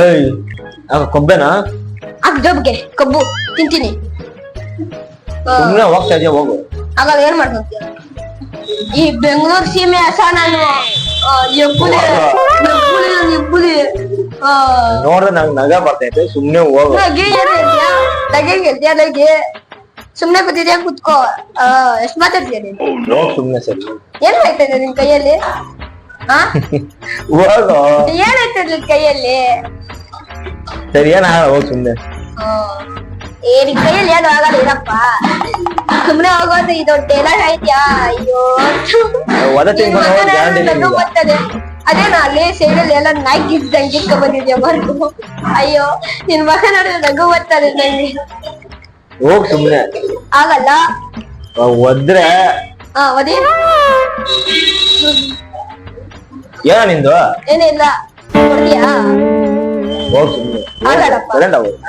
ಏಯ್ ಕೊಬ್ಬೆನಾ ಜಬ್ಗೆ ಕಬ್ಬು ತಿಂತೀನಿ. ಸುಮ್ನೆ ಹೋಗ್ತಾ ಇದೆಯಾ ಹೋಗು. ಹಾಗಾದ್ರೆ ಏನ್ ಮಾಡ್ಕೊಂತೀಯ? ಈ ಬೆಂಗಳೂರು ಸೀಮೆ ಹಸ ನಾನು ಎಬ್ಬುಲಿ ನೋಡ್ರೆ ನಂಗೆ ನಗ ಬರ್ತೈತೆ, ಸುಮ್ನೆ ಹೋಗು. ನಗೆ ಸುಮ್ನೆ ಕೂತಿದ್ಯಾ? ಕುತ್ಕೋ. ಎಷ್ಟ್ ಮಾತಾಡ್ತೀಯ ನೀನು? ಹೋಗ್ ಸುಮ್ನೆ ಸರಿ. ಏನ್ ಆಯ್ತದೆ ನಿನ್ ಕೈಯಲ್ಲಿ? ಹೋಗು. ಏನಾಯ್ತದೆ ನಿನ್ ಕೈಯಲ್ಲಿ? ಸರಿ ಏನ ಹೋಗ್ ಸುಮ್ನೆ. ನಿನ್ ಕೈಯಲ್ಲಿ ಏನು ಆಗಲ್ಲ ಇರಪ್ಪ. ಸುಮ್ನೆ ಹೋಗೋದು ಇದು ಡೈಲಾಗ್ ಆಯ್ತ್ಯಾ? ಅಯ್ಯೋ ನಗು ಬರ್ತದೆ. ಅದೇನಾ ಅಲ್ಲಿ ಸೈಡಲ್ಲಿ ಎಲ್ಲ ನಾಯಿ ಗಿದ್ದಂಗೆ ಗಿದ್ಕ ಬಂದಿದ್ಯಾ ಬರ್ದು. ಅಯ್ಯೋ ನಿನ್ ಮಗ ನೋಡಿದ್ರೆ ನಗು ಬರ್ತದೆ ನಂಗೆ. ಹೋಗ್ ಸುಮ್ನೆ. ಆಗಲ್ಲ. ಒದ್ರೆ ಒದಿ. ಏನ ನಿಂದು? ಏನಿಲ್ಲ. ಕೊಡ್ತೀಯಾ? ಹೋಗ್ ಸುಮ್ನೆ. ಆಗಲ್ಲಪ್ಪ.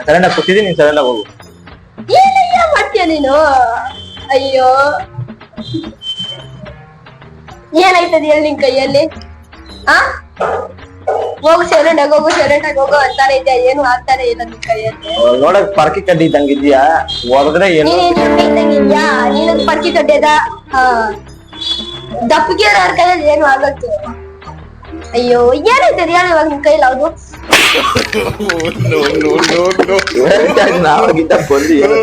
ಸರೆಂಡ ಕೂತಿದ್ದೀನಿ, ನೀನ್ ಸರೆಂಡ ಹೋಗು. ಏನಯ್ಯ ಮಾಡ್ತೀಯ ನೀನು? ಅಯ್ಯೋ ಏನಾಯ್ತದ ಹೇಳಿ ನಿನ್ ಕೈಯಲ್ಲಿ? ಹೋಗು ಸೈಲೆಂಟ್ ಆಗಿ ಹೋಗು, ಸೈಲೆಂಟ್ ಆಗಿ ಹೋಗು ಅಂತಾನೆ ಇದೆಯಾ? ಏನು ಆಗ್ತಾನೆ ಇಲ್ಲ ನಿನ್ ಕೈಯಲ್ಲಿ. ನೋಡಕ್ ಪರ್ಕಿ ಕಡ್ಡಿ ಇದ್ದಂಗಿದ್ಯಾ? ಹೊರದ್ರೆ ಏನು ಇದ್ದಂಗಿದ್ಯಾ? ನೀನು ಪರ್ಕಿ ಕಡ್ಡಿಯದ ದಪ್ಪಿಗೆ ಅವ್ರ ಕೈಯಲ್ಲಿ ಏನು ಆಗತ್ತು? ಅಯ್ಯೋ ಏನಾಯ್ತದ ಹೇಳಿ ಇವಾಗ ನಿನ್ ಕೈಯಲ್ಲಿ? ಹೌದು ನಾವಾಗಿದ್ದ ಬಂದು ಏನು